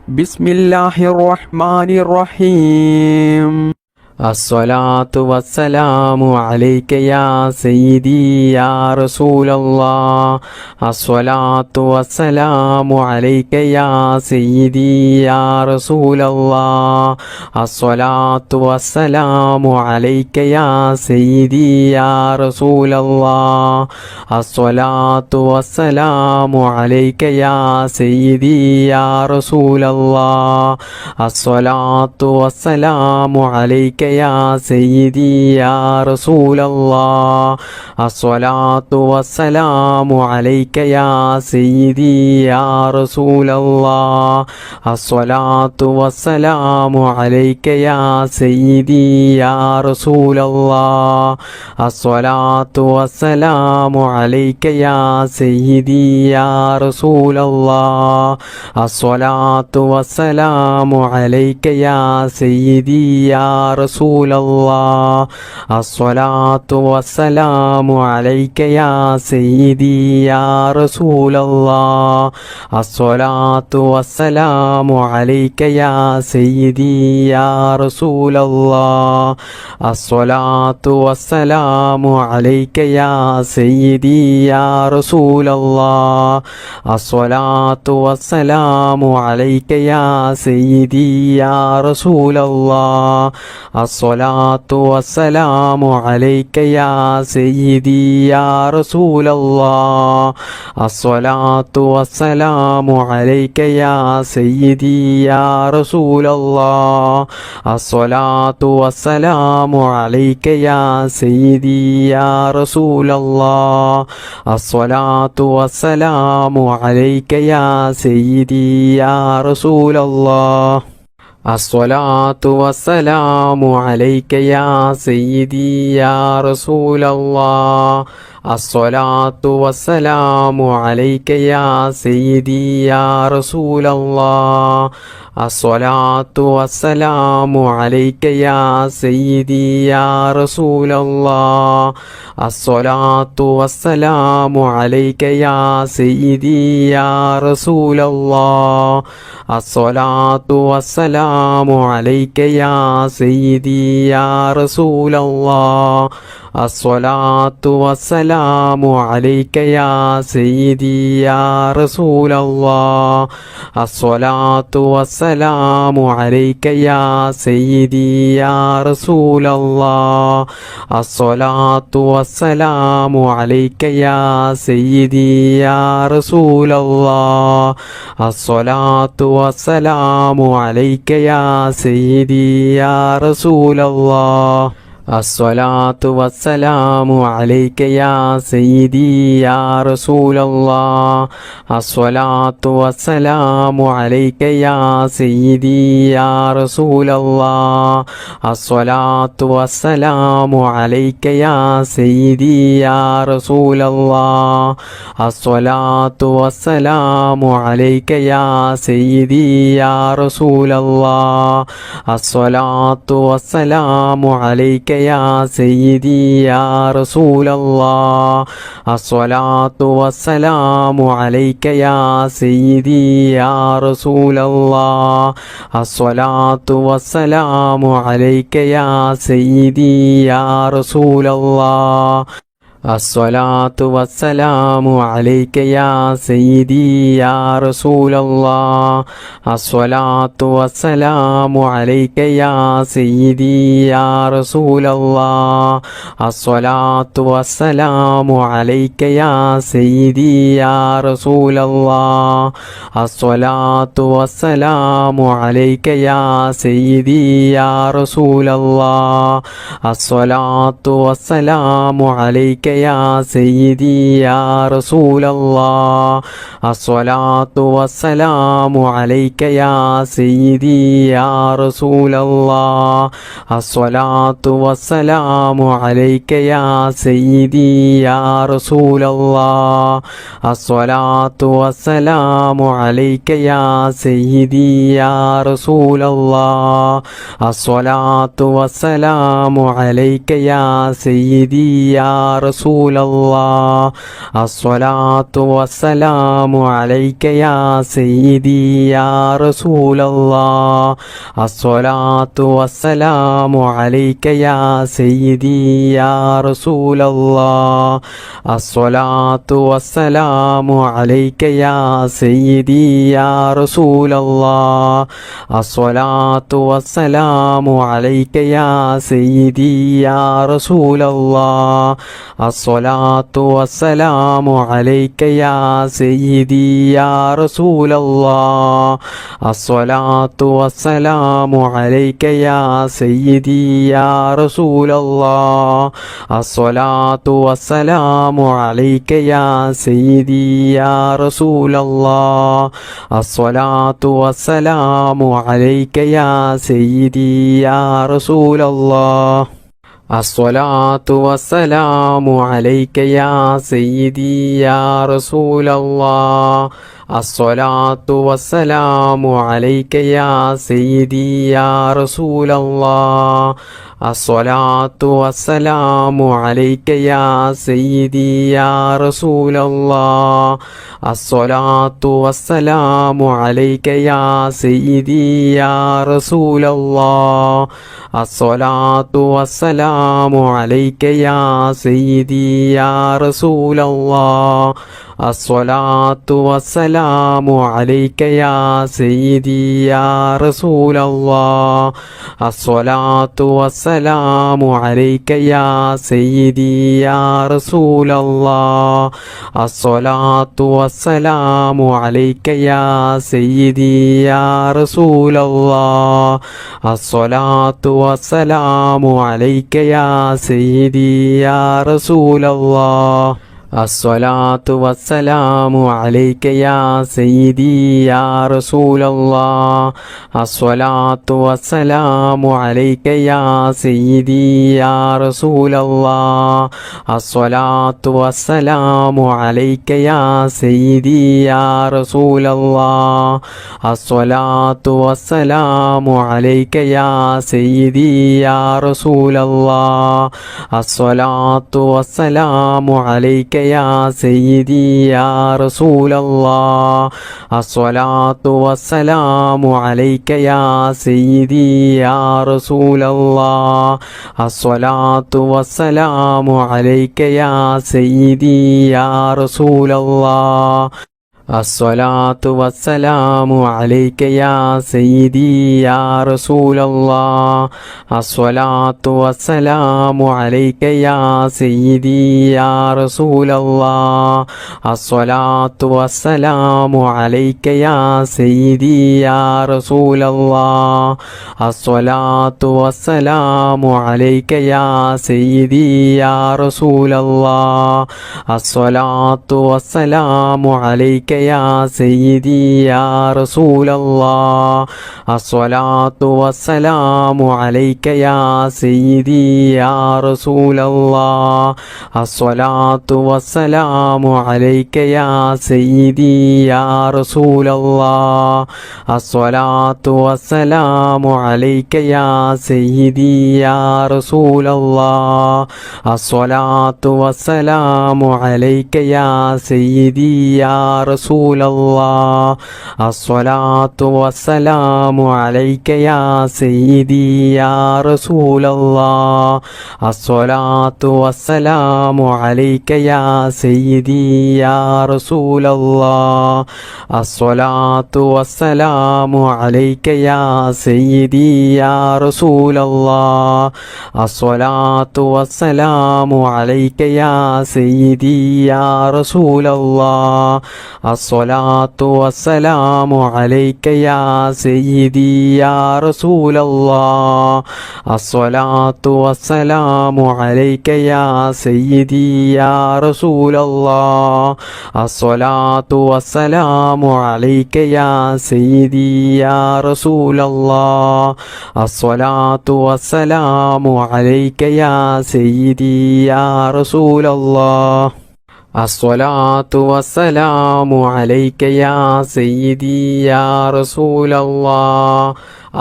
ബിസ്മില്ലാഹിർ റഹ്മാനിർ റഹീം. അസ്സലാത്തു വസ്സലാമു അലൈക യാ സയ്യിദി യാ റസൂലല്ലാഹ്. അസ്സലാത്തു വസ്സലാമു അലൈക യാ സയ്യിദി യാ റസൂലല്ലാഹ്. അസ്സലാത്തു വസ്സലാമു അലൈക യാ സയ്യിദി യാ റസൂലല്ലാഹ്. അസ്സലാത്തു വസ്സലാമു അലൈക യാ സയ്യിദി യാ റസൂലല്ലാഹ്. അസ്സലാത്തു വസ്സലാമു അലൈക യാ സയ്യിദി യാ റസൂലല്ലാഹ്. അസ്സലാത്തു വസ്സലാമു അലൈക യാ സയ്യിദി യാ റസൂലല്ലാഹ്. അസ്സലാത്തു വസ്സലാമു അലൈക യാ സയ്യിദി യാ റസൂലല്ലാഹ്. അസ്സലാത്തു വസ്സലാമു അലൈക യാ സയ്യിദി യാ റസൂലല്ലാഹ്. അസ്സലാത്തു വസ്സലാമു അലൈക യാ സയ്യിദി യാ റസൂലല്ലാഹ്. അസ്സലാത്തു വസ്സലാമു അലൈക യാ സയ്യിദി യാ റസൂലല്ലാഹ്. അസ്സലാത്തു വസ്സലാമു അലൈക യാ സയ്യിദി യാ റസൂലല്ലാഹ്. അസ്സലാത്തു വസ്സലാമു അലൈക യാ സയ്യിദി യാ റസൂലല്ലാഹ്. അസ്സലാത്തു വസ്സലാമു അലൈക യാ സയ്യിദി യാ റസൂലല്ലാഹ്. അസ്സലാത്തു വസ്സലാമു അലൈക യാ സയ്യിദി യാ റസൂലല്ലാഹ്. അസ്സലാത്തു വസ്സലാമു അലൈക യാ സയ്യിദി യാ റസൂലല്ലാഹ്. അസ്സലാത്തു വസ്സലാമു അലൈക യാ സയ്യിദി യാ റസൂലല്ലാഹ്. അസ്സലാത്തു വസ്സലാമു അലൈക യാ സയ്യിദി യാ റസൂലല്ലാഹ്. അസ്സലാത്തു വസ്സലാമു അലൈക യാ സയ്യിദി യാ റസൂലല്ലാഹ്. അസ്സലാത്തു വസ്സലാമു അലൈക യാ സയ്യിദി യാ റസൂലല്ലാഹ്. അസ്സലാത്തു വസ്സലാമു അലൈക യാ സയ്യിദി യാ റസൂലല്ലാഹ്. അസ്സലാത്തു വസ്സലാമു അലൈക യാ സയ്യിദി യാ റസൂലല്ലാഹ്. അസ്സലാത്തു വസ്സലാമു അലൈക യാ സയ്യിദി യാ റസൂലല്ലാഹ്. അസ്സലാത്തു വസ്സലാമു അലൈക യാ സയ്യിദി യാ റസൂലല്ലാഹ്. അസ്സലാത്തു വസ്സലാമു അലൈക യാ സയ്യിദി യാ റസൂലല്ലാഹ്. അസ്സലാത്തു വസ്സലാമു അലൈക യാ സയ്യിദി യാ റസൂലല്ലാഹ്. അസ്സലാത്തു വസ്സലാമു അലൈക യാ സയ്യിദി യാ റസൂലല്ലാഹ്. അസ്സലാത്തു വസ്സലാമു അലൈക യാ സയ്യിദി യാ റസൂലല്ലാഹ്. അസ്സലാത്തു വസ്സലാമു അലൈക യാ സയ്യിദി യാ റസൂലല്ലാഹ്. അസ്സലാത്തു വസ്സലാമു അലൈക യാ സയ്യിദി യാ റസൂലല്ലാഹ്. അസ്സലാത്തു വസ്സലാമു അലൈക യാ സയ്യിദി യാ റസൂലല്ലാഹ്. അസ്സലാത്തു വസ്സലാമു അലൈക യാ സയ്യിദി യാ റസൂലല്ലാഹ്. അസ്സലാത്തു വസ്സലാമു അലൈക യാ സയ്യിദി യാ റസൂലല്ലാഹ്. അസ്സലാത്തു വസ്സലാമു അലൈക യാ സയ്യിദി യാ റസൂലല്ലാഹ്. അസ്സലാത്തു വസ്സലാമു അലൈക യാ സയ്യിദി യാ റസൂലല്ലാഹ്. അസ്സലാത്തു വസ്സലാമു അലൈക യാ സയ്യിദി യാ റസൂലല്ലാഹ്. അസ്സലാത്തു വസ്സലാമു അലൈക യാ സയ്യിദി യാ റസൂലല്ലാഹ്. അസ്സലാത്തു വസ്സലാമു അലൈക യാ സയ്യിദി യാ റസൂലല്ലാഹ്. അസ്സലാത്തു വസ്സലാമു അലൈക യാ സയ്യിദി യാ റസൂലല്ലാഹ്. അസ്സലാത്തു വസ്സലാമു അലൈക യാ സയ്യിദി യാ റസൂലല്ലാഹ്. അസ്സലാത്തു വസ്സലാമു അലൈക യാ സയ്യിദി യാ റസൂലല്ലാഹ്. അസ്സലാത്തു വസ്സലാമു അലൈക യാ സയ്യിദി യാ റസൂലല്ലാഹ്. അസ്സലാത്തു വസ്സലാമു അലൈക യാ സയ്യിദി യാ റസൂലല്ലാഹ്. റസൂലല്ലാഹ് അസ്സലാത്തു വസ്സലാമു അലൈക യാ സയ്യിദി യാ റസൂലല്ലാഹ് അസ്സലാത്തു വസ്സലാമു അലൈക യാ സയ്യിദി യാ റസൂലല്ലാഹ് അസ്സലാത്തു വസ്സലാമു അലൈക യാ സയ്യിദി യാ റസൂലല്ലാഹ് അസ്സലാത്തു വസ്സലാമു അലൈക യാ സയ്യിദി യാ റസൂലല്ലാഹ് അസ്സലാത്തു വസ്സലാമു അലൈക യാ സയ്യിദി യാ റസൂലല്ലാഹ് അസ്സലാത്തു വസ്സലാമു അലൈക യാ സയ്യിദി യാ റസൂലല്ലാഹ് അസ്സലാത്തു വസ്സലാമു അലൈക യാ സയ്യിദി യാ റസൂലല്ലാഹ് അസ്സലാത്തു വസ്സലാമു അലൈക യാ സയ്യിദി യാ റസൂലല്ലാഹ് അസ്സലാത്തു വസ്സലാമു അലൈക യാ സയ്യിദി യാ റസൂലല്ലാഹ് അസ്സലാത്തു വസ്സലാമു അലൈക യാ സയ്യിദി യാ റസൂലല്ലാഹ് അസ്സലാത്തു വസ്സലാമു അലൈക യാ സയ്യിദി യാ റസൂലല്ലാഹ് അസ്സലാത്തു വസ്സലാമു അലൈക യാ സയ്യിദി യാ റസൂലല്ലാഹ് അസ്സലാത്തു വസ്സലാമു അലൈക യാ സയ്യിദി യാ റസൂലല്ലാഹ് അസ്സലാത്തു വസ്സലാമു അലൈക യാ സയ്യിദി യാ റസൂലല്ലാഹ് അസ്സലാത്തു വസ്സലാമു അലൈക യാ സയ്യിദി യാ റസൂലല്ലാഹ് അസ്സലാത്തു വസ്സലാമു അലൈക യാ സയ്യിദി യാ റസൂലല്ലാഹ് അസ്സലാത്തു വസ്സലാമു അലൈക യാ സയ്യിദി യാ റസൂലല്ലാഹ് അസ്സലാത്തു വസ്സലാമു അലൈക യാ സയ്യിദി യാ റസൂലല്ലാഹ് അസ്സലാത്തു വസ്സലാമു അലൈക യാ സയ്യിദി യാ റസൂലല്ലാഹ് അസ്സലാത്തു വസ്സലാമു അലൈക യാ സയ്യിദി യാ റസൂലല്ലാഹ് അസ്സലാത്തു വസ്സലാമു അലൈക യാ സയ്യിദി യാ റസൂലല്ലാഹ് അസ്സലാത്തു വസ്സലാമു അലൈക യാ സയ്യിദി യാ റസൂലല്ലാഹ് അസ്സലാത്തു വസ്സലാമു അലൈക യാ സയ്യിദി യാ റസൂലല്ലാഹ് അസ്സലാത്തു വസ്സലാമു അലൈക യാ സയ്യിദി യാ റസൂലല്ലാഹ് അസ്സലാത്തു വസ്സലാമു അലൈക യാ സയ്യിദി യാ റസൂലല്ലാഹ് അസ്സലാത്തു വസ്സലാമു അലൈക യാ സയ്യിദി യാ റസൂലല്ലാഹ് അസ്സലാത്തു വസ്സലാമു അലൈക യാ സയ്യിദി യാ റസൂലല്ലാഹ് അസ്സലാത്തു വസ്സലാമു അലൈക യാ സയ്യിദി യാ റസൂലല്ലാഹ് അസ്സലാത്തു വസ്സലാമു അലൈക യാ സയ്യിദി യാ റസൂലല്ലാഹ് അസ്സലാത്തു വസ്സലാമു അലൈക യാ സയ്യിദി യാ റസൂലല്ലാഹ് അസ്സലാത്തു വസ്സലാമു അലൈക യാ സയ്യിദി യാ റസൂലല്ലാഹ് അസ്സലാത്തു വസ്സലാമു അലൈക യാ സയ്യിദി യാ റസൂലല്ലാഹ് അസ്സലാത്തു വസ്സലാമു അലൈക യാ സയ്യിദി യാ റസൂലല്ലാഹ് അസ്സലാത്തു വസ്സലാമു അലൈക യാ സയ്യിദി യാ റസൂലല്ലാഹ് അസ്സലാത്തു വസ്സലാമു അലൈക യാ സയ്യിദി യാ റസൂലല്ലാഹ് അസ്സലാത്തു വസ്സലാമു അലൈക യാ സയ്യിദി യാ റസൂലല്ലാഹ് അസ്സലാത്തു വസ്സലാമു അലൈക യാ സയ്യിദി യാ റസൂലല്ലാഹ് അസ്സലാത്തു വസ്സലാമു അലൈക യാ സയ്യിദി യാ റസൂലല്ലാഹ് അസ്സലാത്തു വസ്സലാമു അലൈക യാ സയ്യിദി യാ റസൂലല്ലാഹ് അസ്സലാത്തു വസ്സലാമു അലൈക യാ സയ്യിദി യാ റസൂലല്ലാഹ് അസ്സലാത്തു വസ്സലാമു അലൈക യാ സയ്യിദി യാ റസൂലല്ലാഹ് അസ്സലാത്തു വസ്സലാമു അലൈക യാ സയ്യിദി യാ റസൂലല്ലാഹ്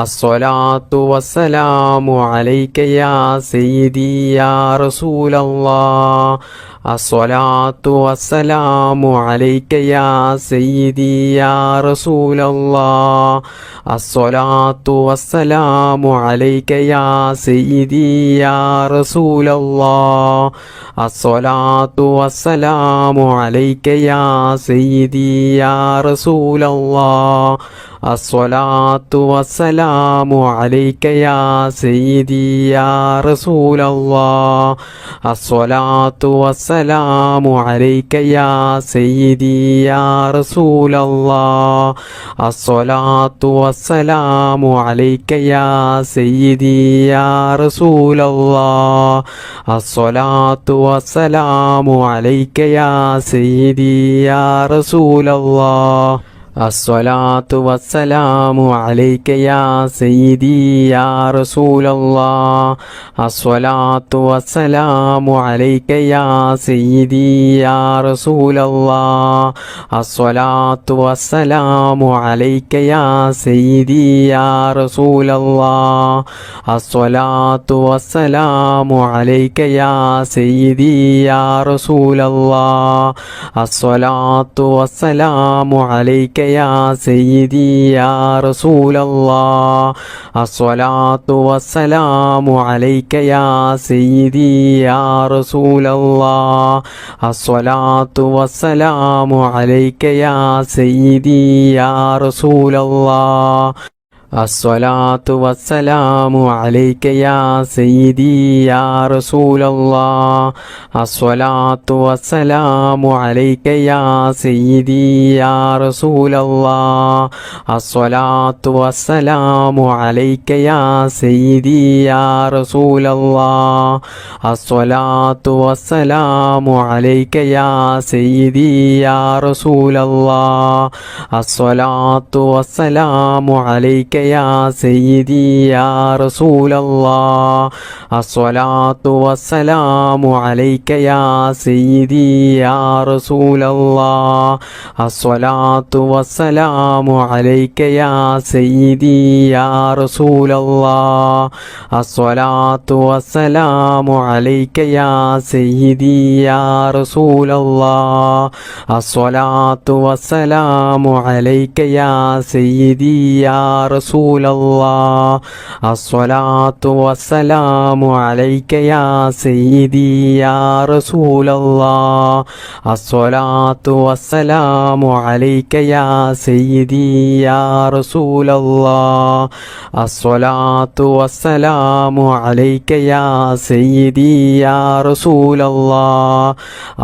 അസ്സലാത്തു വസ്സലാമു അലൈക യാ സയ്യിദി യാ റസൂലല്ലാഹ് അസ്സലാത്തു വസ്സലാമു അലൈക യാ സയ്യിദി യാ റസൂലല്ലാഹ് അസ്സലാത്തു വസ്സലാമു അലൈക യാ സയ്യിദി യാ റസൂലല്ലാഹ് അസ്സലാത്തു വസ്സലാമു അലൈക യാ സയ്യിദി യാ റസൂലല്ലാഹ് അസ്സലാത്തു വസ്സലാമു അലൈക യാ സയ്യിദി യാ റസൂലല്ലാഹ് അസ്സലാത്തു വസ്സലാമു അലൈക യാ സയ്യിദി യാ റസൂലല്ലാഹ് അസ്സലാത്തു വസ്സലാമു അലൈക യാ സയ്യിദി യാ റസൂലല്ലാഹ് അസ്സലാത്തു വസ്സലാമു അലൈക യാ സയ്യിദി യാ റസൂലല്ലാഹ് അസ്സലാത്തു വസ്സലാമു അലൈക യാ സയ്യിദി യാ റസൂലല്ലാഹ് അസ്സലാത്തു വസ്സലാമു അലൈക യാ സയ്യിദി യാ റസൂലല്ലാഹ് അസ്സലാത്തു വസ്സലാമു അലൈക യാ സയ്യിദി യാ റസൂലല്ലാഹ് അസ്സലാത്തു വസ്സലാമു അലൈക യാ സയ്യിദി യാ റസൂലല്ലാഹ് അസ്സലാത്തു വസ്സലാമു അലൈക യാ സയ്യിദി യാ റസൂലല്ലാഹ് അസ്സലാത്തു വസ്സലാമു അലൈക യാ സയ്യിദി യാ റസൂലല്ലാഹ് അസ്സലാത്തു വസ്സലാമു അലൈക യാ സയ്യിദി യാ റസൂലല്ലാഹ് അസ്സലാത്തു വസ്സലാമു അലൈക യാ സയ്യിദി യാ റസൂലല്ലാഹ് അസ്സലാത്തു വസ്സലാമു അലൈക യാ സയ്യിദി യാ റസൂലല്ലാഹ് അസ്സലാത്തു വസ്സലാമു അലൈക യാ സയ്യിദി യാ റസൂലല്ലാഹ് അസ്സലാത്തു വസ്സലാമു അലൈക യാ സയ്യിദി യാ റസൂലല്ലാഹ് അസ്സലാത്തു വസ്സലാമു അലൈക യാ സയ്യിദി യാ റസൂലല്ലാഹ് അസ്സലാത്തു വസ്സലാമു അലൈക യാ സയ്യിദി യാ റസൂലല്ലാഹ് അസ്സലാത്തു വസ്സലാമു അലൈക യാ സയ്യിദി യാ റസൂലല്ലാഹ് അസ്സലാത്തു വസ്സലാമു അലൈക യാ സയ്യിദി യാ റസൂലല്ലാഹ് അസ്സലാത്തു വസ്സലാമു അലൈക യാ സയ്യിദി യാ റസൂലല്ലാഹ് അസ്സലാത്തു വസ്സലാമു അലൈക യാ സയ്യിദി യാ റസൂലല്ലാഹ് അസ്സലാത്തു വസ്സലാമു അലൈക യാ സയ്യിദി യാ റസൂലല്ലാഹ് അസ്സലാത്തു വസ്സലാമു അലൈക യാ സയ്യിദി യാ റസൂലല്ലാഹ് അസ്സലാത്തു വസ്സലാമു അലൈക യാ സയ്യിദി യാ റസൂലല്ലാഹ്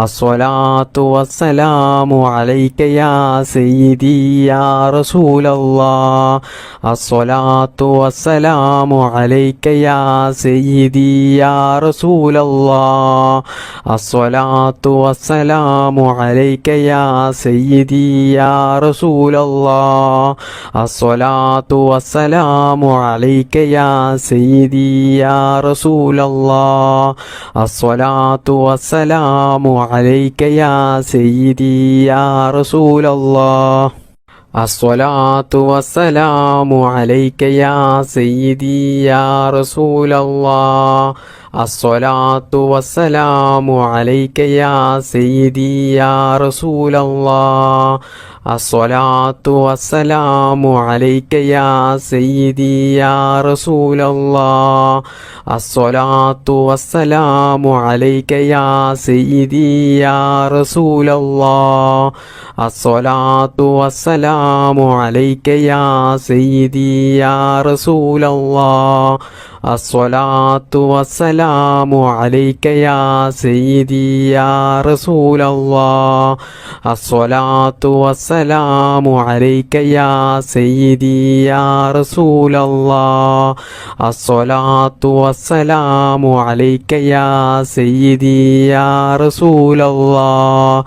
അസ്സലാത്തു വസ്സലാമു അലൈക യാ സയ്യിദി യാ റസൂലല്ലാഹ് അസ്സലാത്തു വസ്സലാമു അലൈക യാ സയ്യിദി യാ റസൂലല്ലാഹ് അസ്സലാത്തു വസ്സലാമു അലൈക യാ സയ്യിദി യാ റസൂലല്ലാഹ് അസ്സലാത്തു വസ്സലാമു അലൈക യാ സയ്യിദി യാ റസൂലല്ലാഹ് അസ്സലാത്തു വസ്സലാമു അലൈക യാ സയ്യിദി യാ റസൂലല്ലാഹ് അസ്സലാത്തു വസ്സലാമു അലൈക യാ സയ്യിദി യാ റസൂലല്ലാഹ് അസ്സലാത്തു വസ്സലാമു അലൈക യാ സയ്യിദി യാ റസൂലല്ലാഹ് അസ്സലാത്തു വസ്സലാമു അലൈക യാ സയ്യിദി യാ റസൂലല്ലാഹ് അസ്സലാത്തു വസ്സലാമു അലൈക യാ സയ്യിദി യാ റസൂലല്ലാഹ് അസ്സലാത്തു വസ്സലാമു അലൈക യാ സയ്യിദി യാ റസൂലല്ലാഹ് അസ്സലാത്തു വസ്സലാമു അലൈക യാ സയ്യിദി യാ റസൂലല്ലാഹ് അസ്സലാത്തു വസ്സലാമു അലൈക യാ സയ്യിദി യാ റസൂലല്ലാഹ്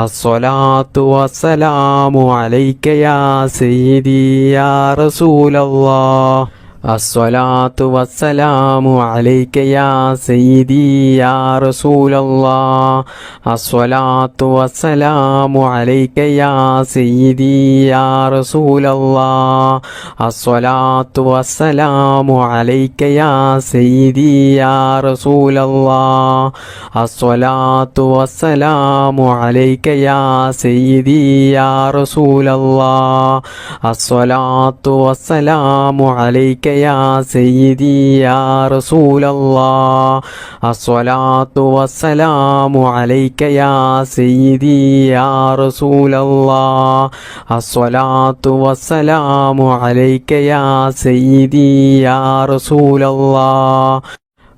അസ്സലാത്തു വസ്സലാമു അലൈക യാ സയ്യിദി യാ റസൂലല്ലാഹ് الصلاة والسلام عليك يا سيدي يا رسول الله الصلاة والسلام عليك يا سيدي يا رسول الله الصلاة والسلام عليك يا سيدي يا رسول الله الصلاة والسلام عليك يا سيدي يا رسول الله الصلاة والسلام عليك يا سيدي يا رسول الله الصلاة والسلام عليك يا سيدي يا رسول الله الصلاة والسلام عليك يا سيدي يا رسول الله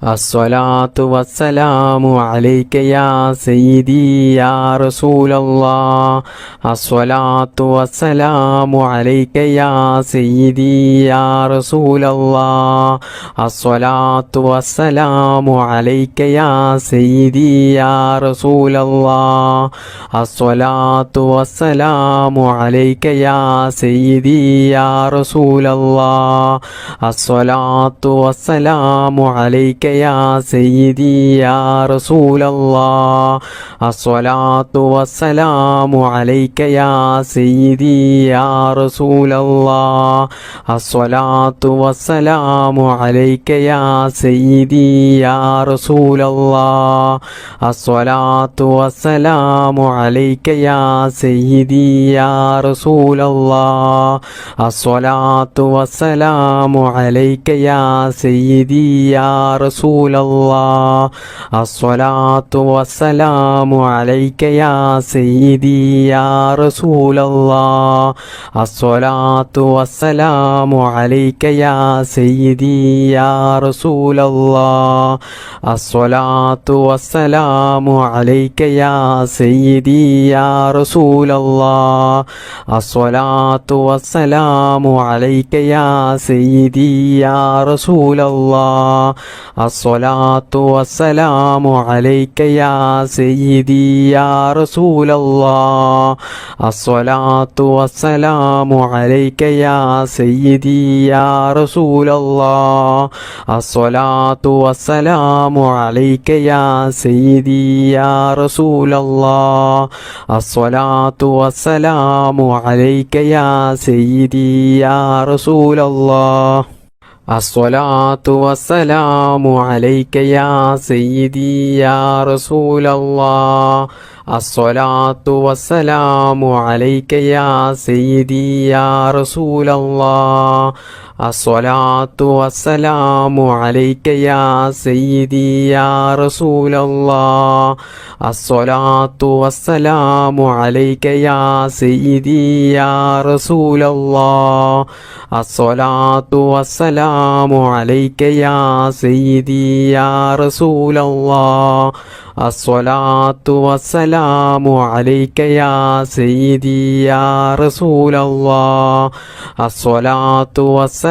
الصلاة والسلام عليك يا سيدي يا رسول الله الصلاة والسلام عليك يا سيدي يا رسول الله الصلاة والسلام عليك يا سيدي يا رسول الله الصلاة والسلام عليك يا سيدي يا رسول الله الصلاة والسلام عليك يا سيدي يا رسول الله الصلاة والسلام عليك يا سيدي يا رسول الله الصلاة والسلام عليك يا سيدي يا رسول الله الصلاة والسلام عليك يا سيدي يا رسول الله الصلاة والسلام عليك يا سيدي يا رسول الله الصلاة والسلام عليك يا سيدي يا رسول الله الصلاة والسلام عليك يا سيدي يا رسول الله الصلاة والسلام عليك يا سيدي يا رسول الله الصلاة والسلام عليك يا سيدي يا رسول الله الصلاة والسلام عليك يا سيدي يا رسول الله الصلاة والسلام عليك يا سيدي يا رسول الله الصلاة والسلام عليك يا سيدي يا رسول الله الصلاة والسلام عليك يا سيدي يا رسول الله الصلاة والسلام عليك يا سيدي يا رسول الله الصلاة والسلام عليك يا سيدي يا رسول الله الصلاة والسلام عليك يا سيدي يا رسول الله الصلاة والسلام عليك يا سيدي يا رسول الله الصلاة والسلام عليك يا سيدي يا رسول الله الصلاة والسلام عليك يا سيدي يا رسول الله الصلاة والسلام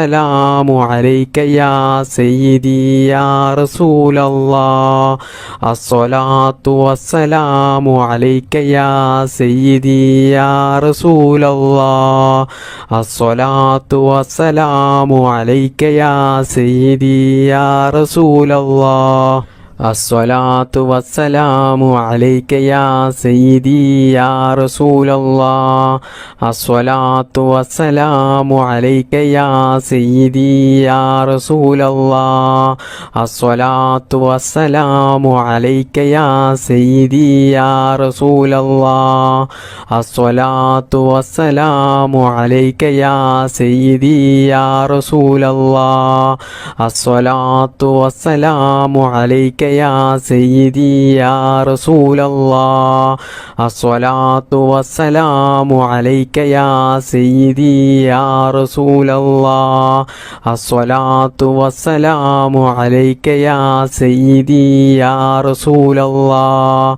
عليك يا سيدي يا رسول الله الصلاة والسلام عليك يا سيدي يا رسول الله الصلاة والسلام عليك يا سيدي يا رسول الله الصلاة والسلام عليك يا سيدي يا رسول الله الصلاة والسلام عليك يا سيدي يا رسول الله الصلاة والسلام عليك يا سيدي يا رسول الله الصلاة والسلام عليك يا سيدي يا رسول الله الصلاة والسلام عليك يا سيدي يا رسول الله الصلاة والسلام عليك يا سيدي يا رسول الله الصلاة والسلام عليك يا سيدي يا رسول الله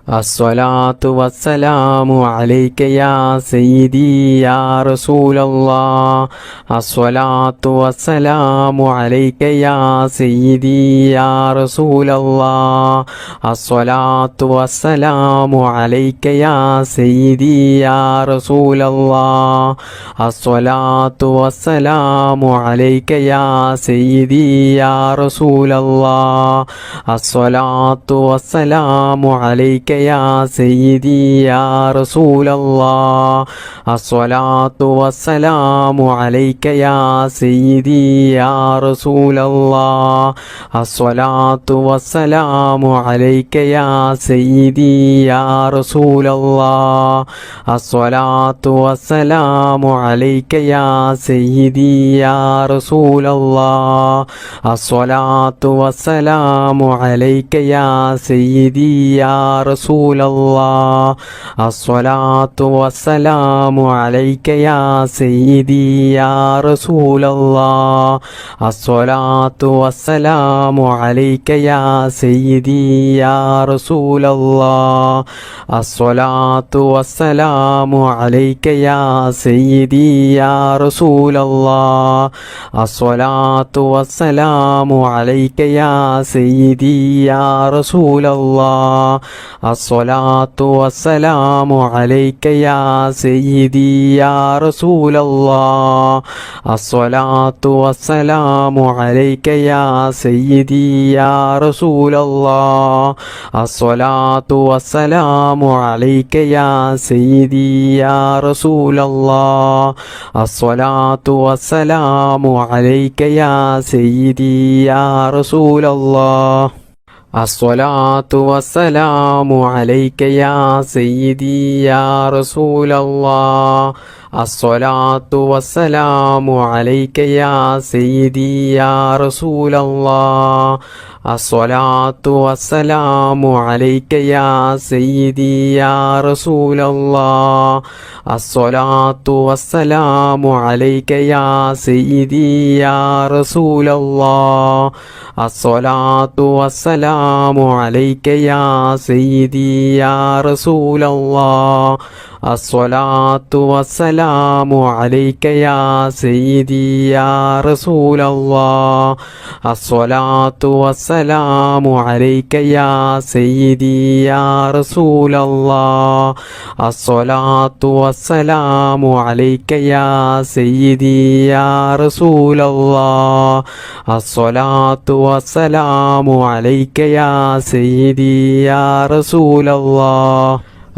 الصلاة والسلام عليك يا سيدي يا رسول الله الصلاة والسلام عليك يا سيدي يا رسول الله الصلاة والسلام عليك يا سيدي يا رسول الله الصلاة والسلام عليك يا سيدي يا رسول الله الصلاة والسلام عليك يا سيدي يا رسول الله الصلاة والسلام عليك يا سيدي يا رسول الله الصلاة والسلام عليك يا سيدي يا رسول الله الصلاة والسلام عليك يا سيدي يا رسول الله الصلاة والسلام عليك يا سيدي يا رسول الله الصلاة والسلام عليك يا سيدي يا رسول الله الصلاة والسلام عليك يا سيدي يا رسول الله الصلاة والسلام عليك يا سيدي يا رسول الله الصلاة والسلام عليك يا سيدي يا رسول الله الصلاة والسلام عليك يا سيدي يا رسول الله الصلاة والسلام عليك يا سيدي يا رسول الله الصلاة والسلام عليك يا سيدي يا رسول الله الصلاة والسلام عليك يا سيدي يا رسول الله الصلاة والسلام عليك يا سيدي يا رسول الله الصلاة والسلام عليك يا سيدي يا رسول الله الصلاة والسلام عليك يا سيدي يا رسول الله الصلاة والسلام عليك يا سيدي يا رسول الله الصلاة والسلام عليك يا سيدي يا رسول الله الصلاة والسلام عليك يا سيدي يا رسول الله الصلاة والسلام عليك يا سيدي يا رسول الله الصلاة والسلام عليك يا سيدي يا رسول الله الصلاة والسلام عليك يا سيدي يا رسول الله الصلاة والسلام عليك يا سيدي يا رسول الله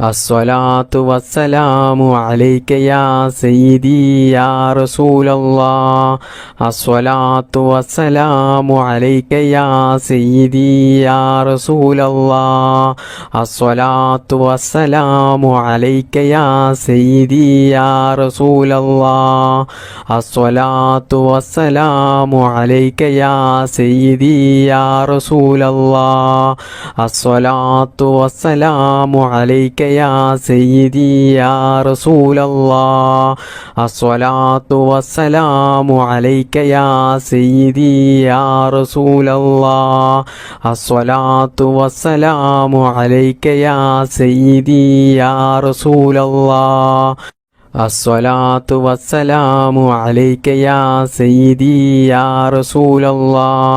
الصلاة والسلام عليك يا سيدي يا رسول الله الصلاة والسلام عليك يا سيدي يا رسول الله الصلاة والسلام عليك يا سيدي يا رسول الله الصلاة والسلام عليك يا سيدي يا رسول الله الصلاة والسلام عليك يا سيدي يا رسول الله الصلاة والسلام عليك يا سيدي يا رسول الله الصلاة والسلام عليك يا سيدي يا رسول الله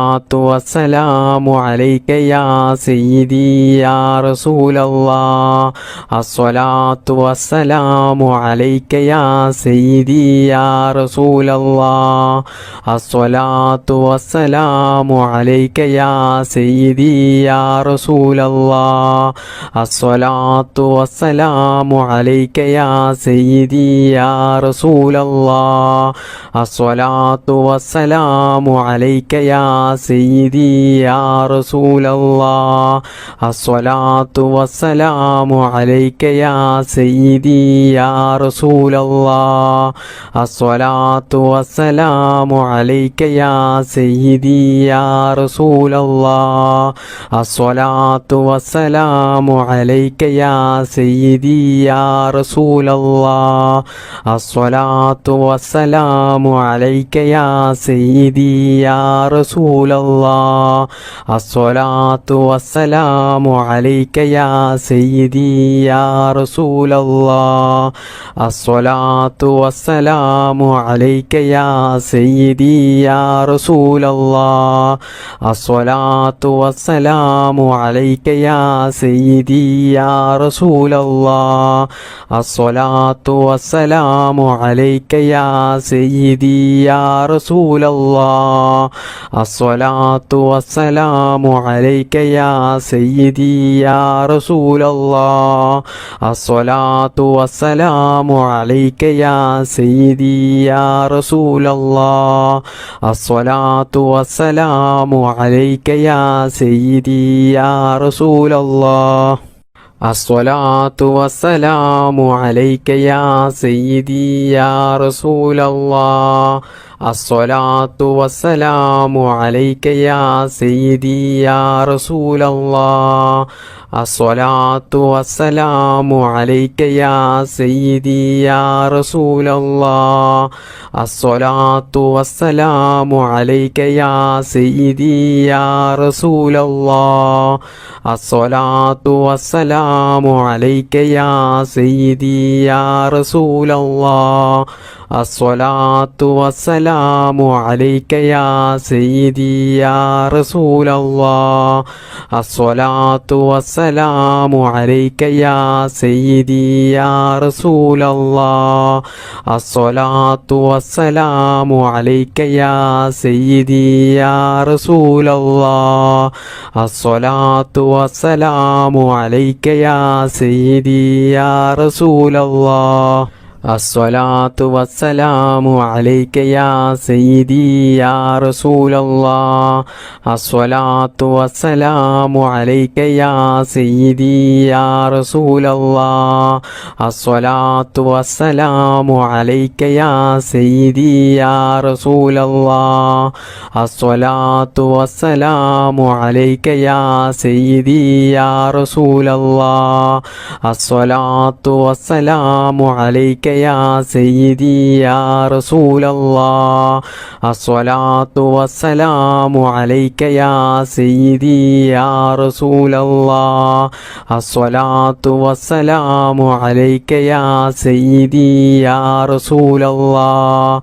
الصلاة والسلام عليك يا سيدي يا رسول الله الصلاة والسلام عليك يا سيدي يا رسول الله الصلاة والسلام عليك يا سيدي يا رسول الله الصلاة والسلام عليك يا سيدي يا رسول الله الصلاة والسلام عليك يا سيدي يا رسول الله الصلاة والسلام عليك يا سيدي يا رسول الله الصلاة والسلام عليك يا سيدي يا رسول الله الصلاة والسلام عليك يا سيدي يا رسول رسول الله الصلاة والسلام عليك يا سيدي يا رسول الله الصلاة والسلام عليك يا سيدي يا رسول الله الصلاة والسلام عليك يا سيدي يا رسول الله الصلاة والسلام عليك يا سيدي يا رسول الله الصلاة والسلام عليك يا سيدي يا رسول الله الصلاة والسلام عليك يا سيدي يا رسول الله الصلاة والسلام عليك يا سيدي يا رسول الله الصلاة والسلام عليك يا سيدي يا رسول الله الصلاة والسلام عليك يا سيدي يا رسول الله الصلاة والسلام عليك يا سيدي يا رسول الله الصلاة والسلام عليك يا سيدي يا رسول الله الصلاة والسلام عليك يا سيدي يا رسول الله الصلاة والسلام عليك يا سيدي يا رسول الله الصلاة والسلام عليك يا سيدي يا رسول الله الصلاة والسلام عليك يا سيدي يا رسول الله الصلاة والسلام عليك يا سيدي يا رسول الله الصلاة والسلام عليك يا سيدي يا رسول الله الصلاة والسلام عليك يا سيدي يا رسول الله الصلاة والسلام عليك يا سيدي يا رسول الله الصلاة والسلام عليك يا سيدي يا رسول الله الصلاة والسلام عليك يا سيدي يا رسول الله الصلاة والسلام عليك يا سيدي يا رسول الله الصلاة والسلام عليك يا سيدي يا رسول الله الصلاة والسلام عليك يا سيدي يا رسول الله الصلاة والسلام عليك يا سيدي يا رسول الله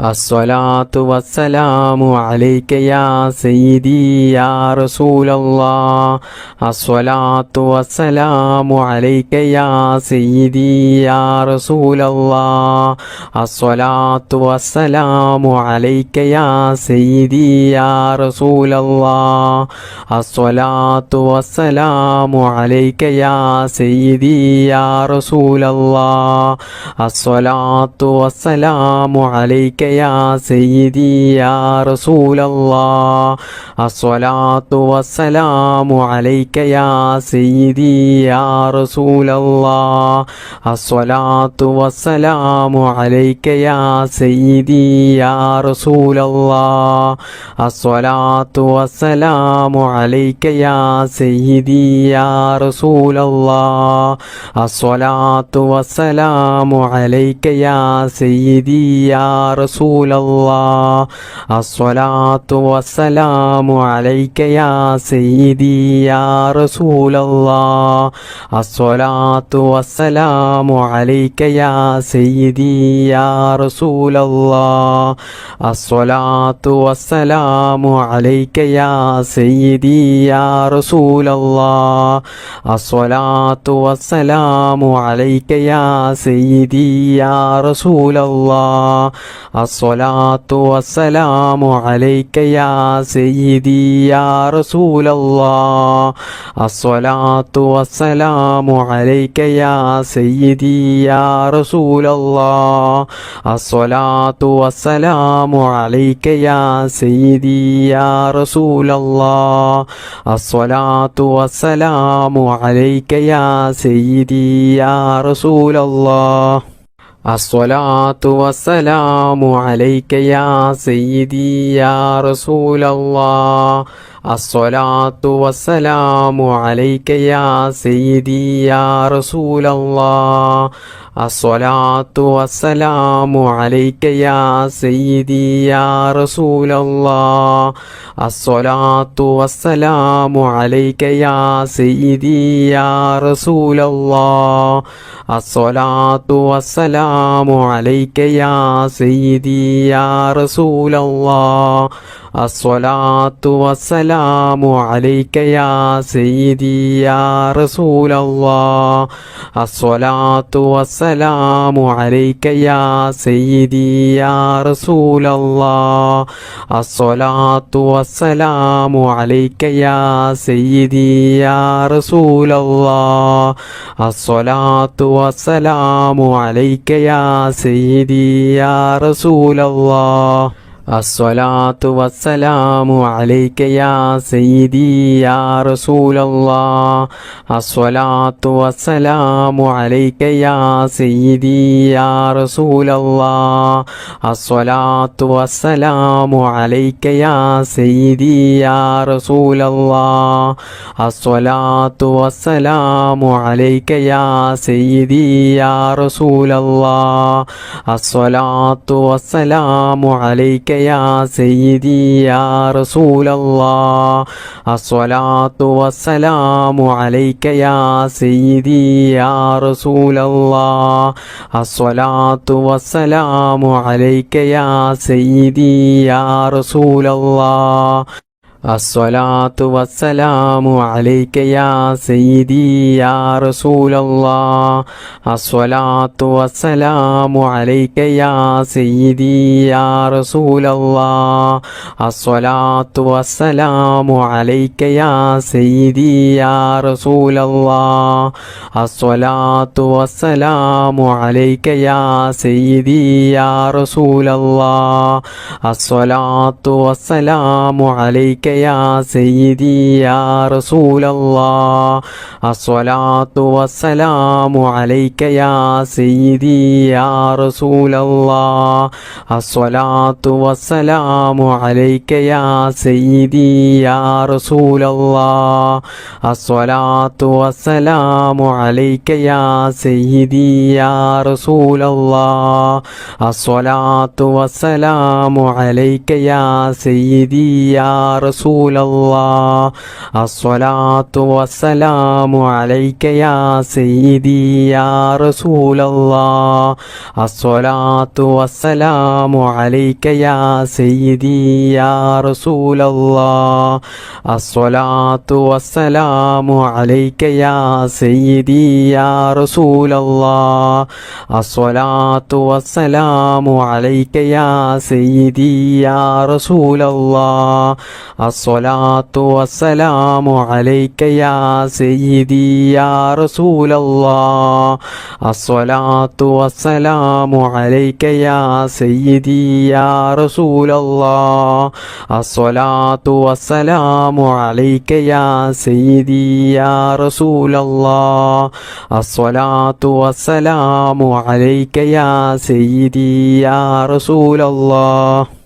الصلاة والسلام عليك يا سيدي يا رسول الله الصلاة والسلام عليك يا سيدي يا رسول الله الصلاة والسلام عليك يا سيدي يا رسول الله الصلاة والسلام عليك يا سيدي يا رسول الله الصلاة والسلام عليك يا سيدي يا رسول الله الصلاة والسلام عليك يا سيدي يا رسول الله الصلاة والسلام عليك يا سيدي يا رسول الله الصلاة والسلام عليك يا سيدي يا رسول الله الصلاة والسلام عليك يا سيدي يا رسول الله الصلاة والسلام عليك يا سيدي يا رسول الله الصلاة والسلام عليك يا سيدي يا رسول الله الصلاة والسلام عليك يا سيدي يا رسول الله الصلاة والسلام عليك يا سيدي يا رسول الله الصلاة والسلام عليك يا سيدي يا رسول الله الصلاة والسلام عليك يا سيدي يا رسول الله الصلاة والسلام عليك يا سيدي يا رسول الله الصلاة والسلام عليك يا سيدي يا رسول الله الصلاة والسلام عليك يا سيدي يا رسول الله الصلاة والسلام عليك يا سيدي يا رسول الله الصلاة والسلام عليك يا سيدي يا رسول الله الصلاة والسلام عليك يا سيدي يا رسول الله الصلاة والسلام عليك يا سيدي يا رسول الله الصلاة والسلام عليك يا سيدي يا رسول الله الصلاة والسلام عليك يا سيدي يا رسول الله الصلاة والسلام عليك يا سيدي يا رسول الله الصلاة والسلام عليك يا سيدي يا رسول الله الصلاة والسلام عليك يا سيدي يا رسول الله الصلاة والسلام عليك يا سيدي يا رسول الله الصلاة والسلام عليك يا سيدي يا رسول الله الصلاة والسلام عليك يا سيدي يا رسول الله الصلاة والسلام عليك يا سيدي يا رسول الله الصلاة والسلام عليك يا سيدي يا رسول الله الصلاة والسلام عليك يا سيدي يا رسول الله الصلاة والسلام عليك يا سيدي يا رسول الله الصلاة والسلام عليك يا سيدي يا رسول الله الصلاة والسلام عليك يا سيدي يا رسول الله الصلاة والسلام عليك يا سيدي يا رسول الله الصلاة والسلام عليك يا سيدي يا رسول الله الصلاة والسلام عليك يا سيدي يا رسول الله الصلاة والسلام عليك يا سيدي يا رسول الله الصلاة والسلام عليك يا سيدي يا رسول الله الصلاة والسلام عليك يا سيدي يا رسول الله الصلاة والسلام عليك يا سيدي يا رسول الله الصلاة والسلام عليك يا سيدي يا رسول الله الصلاة والسلام عليك يا سيدي يا رسول الله الصلاة والسلام عليك يا سيدي يا رسول الله الصلاة والسلام عليك يا سيدي يا رسول الله الصلاة والسلام عليك يا سيدي يا رسول الله الصلاة والسلام عليك يا سيدي يا رسول الله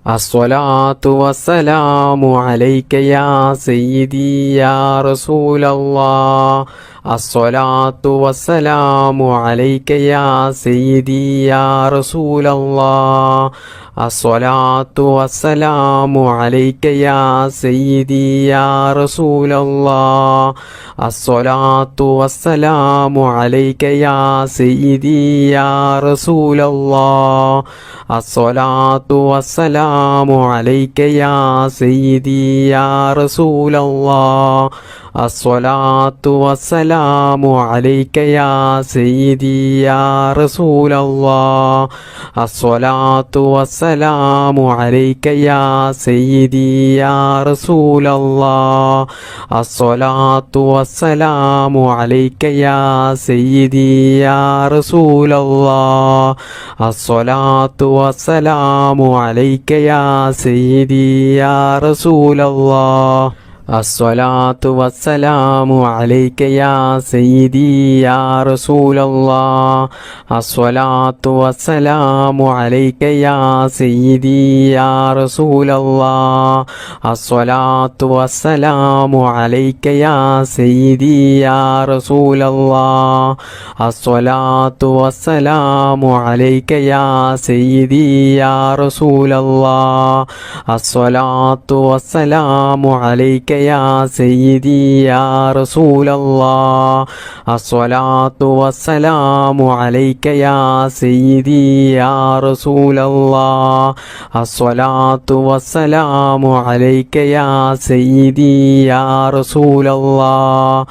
الصلاة والسلام عليك يا سيدي يا رسول الله الصلاة والسلام عليك يا سيدي يا رسول الله الصلاة والسلام عليك يا سيدي يا رسول الله الصلاة والسلام عليك يا سيدي يا رسول الله الصلاة والسلام عليك يا سيدي يا رسول الله الصلاة والسلام عليك يا سيدي يا رسول الله الصلاة والسلام عليك يا سيدي يا رسول الله الصلاة والسلام عليك يا سيدي يا رسول الله الصلاة والسلام عليك يا سيدي يا رسول الله الصلاة والسلام عليك يا سيدي يا رسول الله. الصلاة والسلام عليك يا سيدي يا رسول الله. الصلاة والسلام عليك يا سيدي يا رسول الله. الصلاة والسلام عليك يا سيدي يا رسول الله. الصلاة والسلام عليك يا سيدي يا رسول الله. الصلاة والسلام عليك يا سيدي يا رسول الله. الصلاة والسلام عليك يا سيدي يا رسول الله.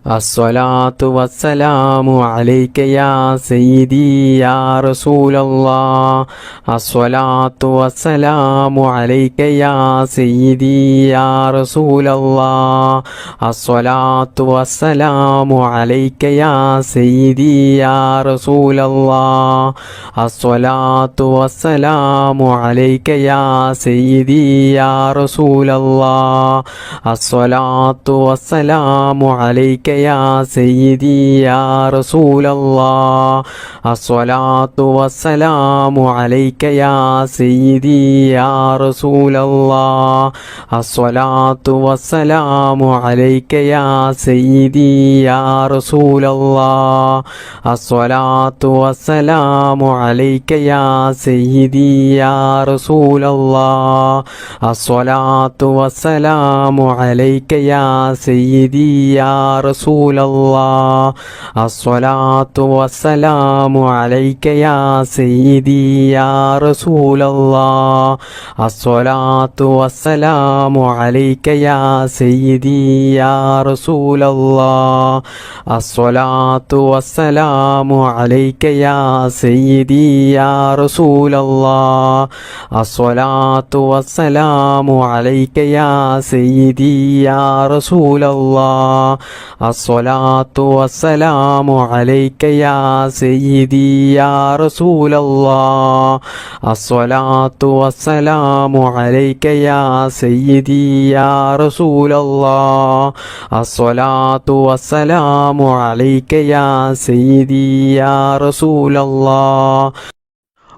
الصلاة والسلام عليك يا سيدي يا رسول الله. الصلاة والسلام عليك يا سيدي يا رسول الله. الصلاة والسلام عليك يا سيدي يا رسول الله. الصلاة والسلام عليك يا سيدي يا رسول الله. الصلاة والسلام عليك يا سيدي يا رسول الله. الصلاة والسلام عليك يا سيدي يا رسول الله. الصلاة والسلام عليك يا سيدي يا رسول الله. الصلاة والسلام عليك يا سيدي يا رسول الله. الصلاة والسلام عليك يا سيدي يا رسول الله. الصلاة والسلام عليك يا سيدي يا رسول الله. الصلاة والسلام عليك يا سيدي يا رسول الله. الصلاة والسلام عليك يا سيدي يا رسول الله. الصلاة والسلام عليك يا سيدي يا رسول الله. الصلاة والسلام عليك يا سيدي يا رسول الله. الصلاة والسلام عليك يا سيدي يا رسول الله. الصلاة والسلام عليك يا سيدي يا رسول الله.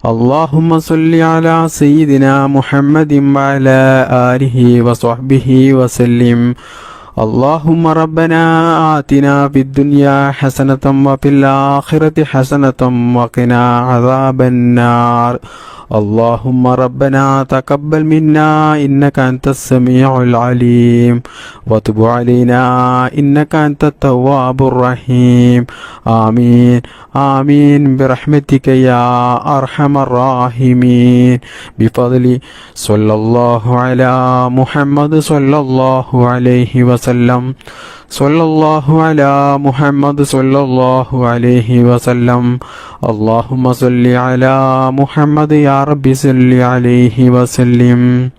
اللهم صل على سيدنا محمد وعلى آله وصحبه وسلم. اللهم ربنا آتنا في الدنيا حسنة وفي الآخرة حسنة وقنا عذاب النار. اللهم ربنا تقبل منا إنك أنت السميع العليم وتب علينا إنك أنت التواب الرحيم. آمين آمين برحمتك يا أرحم الراحمين. بفضل صلى الله على محمد صلى الله عليه وسلم. صلى الله على محمد صلى الله عليه وسلم. اللهم صل على محمد يا رب صل عليه وسلم.